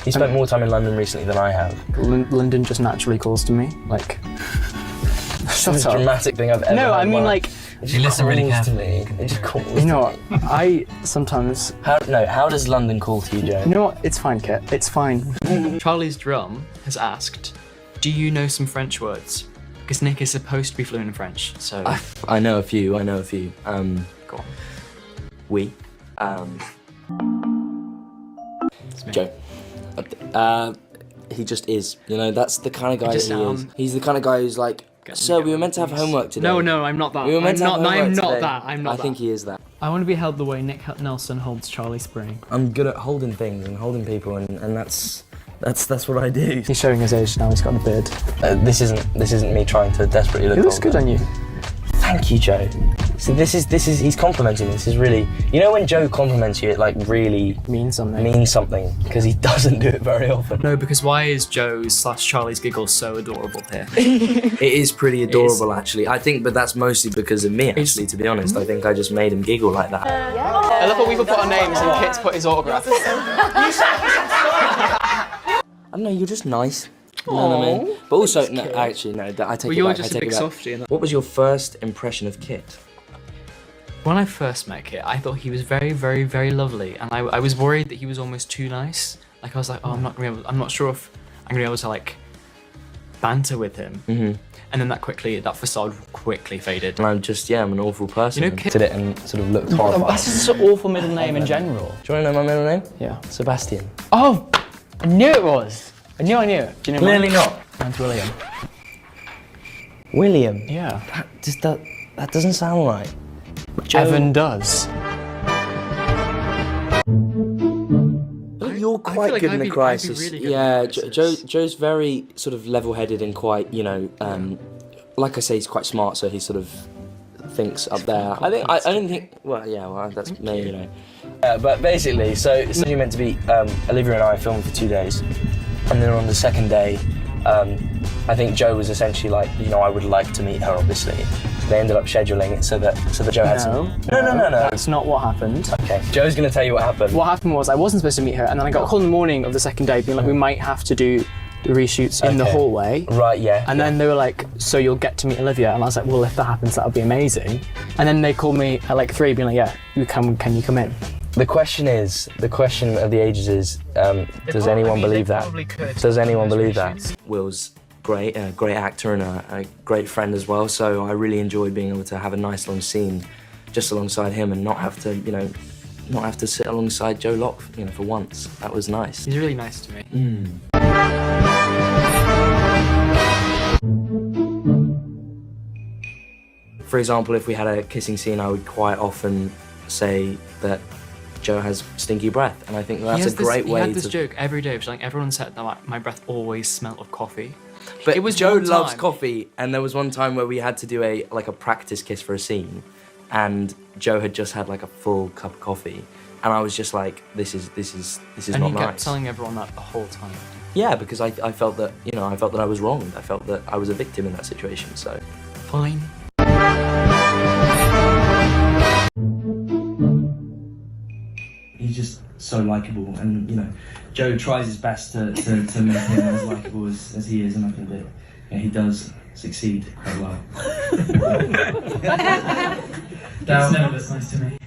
He spent more time in London recently than I have. London just naturally calls to me, like... That's the most dramatic thing I've ever No, heard I in mean my like... life. You listen really carefully. It just calls You know what, I sometimes... How does London call to you, Joe? You know what, it's fine, Kit, it's fine. Charlie's drum has asked, do you know some French words? Because Nick is supposed to be fluent in French, so... I know a few, Go on. Oui. Joe. He just is, you know, that's the kind of guy he is. He's the kind of guy who's like, sir, we were meant to have homework today. No, I'm not that. We were meant to have homework I'm not today. that. I'm not I that. think he is that. I want to be held the way Nick Nelson holds Charlie Spring. I'm good at holding things and holding people, and that's what I do. He's showing his age now, he's got a beard. This isn't me trying to desperately look It looks older. good on you. Thank you, Joe. See, this is he's complimenting. This is really, you know, when Joe compliments you, it like really Means something. means something, because he doesn't do it very often. No, because why is Joe's / Charlie's giggles so adorable here? It is pretty adorable, actually. I think, but that's mostly because of me, actually, to be honest. I think I just made him giggle like that. I love how we've put our names and Kit's put his autograph. I don't know, you're just nice. You know what I mean? But also, no, actually, no, I take Well, it you're back. just I a take big it back. softie. What was your first impression of Kit? When I first met Kit, I thought he was very, very, very lovely, and I was worried that he was almost too nice. Like I was like, oh, I'm not sure if I'm gonna be able to like banter with him. Mm-hmm. And then that facade quickly faded. And I'm an awful person. You know, Kit did it and sort of looked horrified. That's just an awful middle name in general. Do you want to know my middle name? Yeah. Sebastian. Oh! I knew it was! I knew it. Do you know Clearly mine? not. Mine's William. William. Yeah. That doesn't sound right. Joe. Evan does. You're quite like good in I'd a be crisis. really good in a Yeah, crisis. Joe's very sort of level-headed and quite, you know, like I say, he's quite smart, so he sort of thinks up there. I don't think. Well, that's me, you know. But basically, so you're meant to be Olivia and I filmed for 2 days, and then on the second day, I think Joe was essentially like, you know, I would like to meet her, obviously. They ended up scheduling it so that Joe had some. No. That's not what happened. Okay, Joe's gonna tell you what happened. What happened was I wasn't supposed to meet her, and then I got a call in the morning of the second day being like, we might have to do the reshoots in the Okay. hallway. Right, yeah. And then they were like, so you'll get to meet Olivia. And I was like, well, if that happens, that'll be amazing. And then they called me at like 3, being like, yeah, can you come in? The question of the ages is, does anyone believe that? Does anyone believe that? Will's great, a great actor and a great friend as well, so I really enjoyed being able to have a nice long scene just alongside him and not have to, you know, not have to sit alongside Joe Locke, you know, for once. That was nice. He's really nice to me. For example, if we had a kissing scene, I would quite often say that Joe has stinky breath, and I think that's a great way to... He had this joke every day, which like everyone said that my breath always smelled of coffee. But it was Joe one loves time- coffee, and there was one time where we had to do a practice kiss for a scene, and Joe had just had like a full cup of coffee, and I was just like, this is And not he kept nice. telling everyone that the whole time. Yeah, because I felt that, you know, I felt that I was wronged. I felt that I was a victim in that situation. So Fine. he's just so likable, and you know, Joe tries his best to make him as likable as he is, and I think that he does succeed quite well. That's never this nice to me.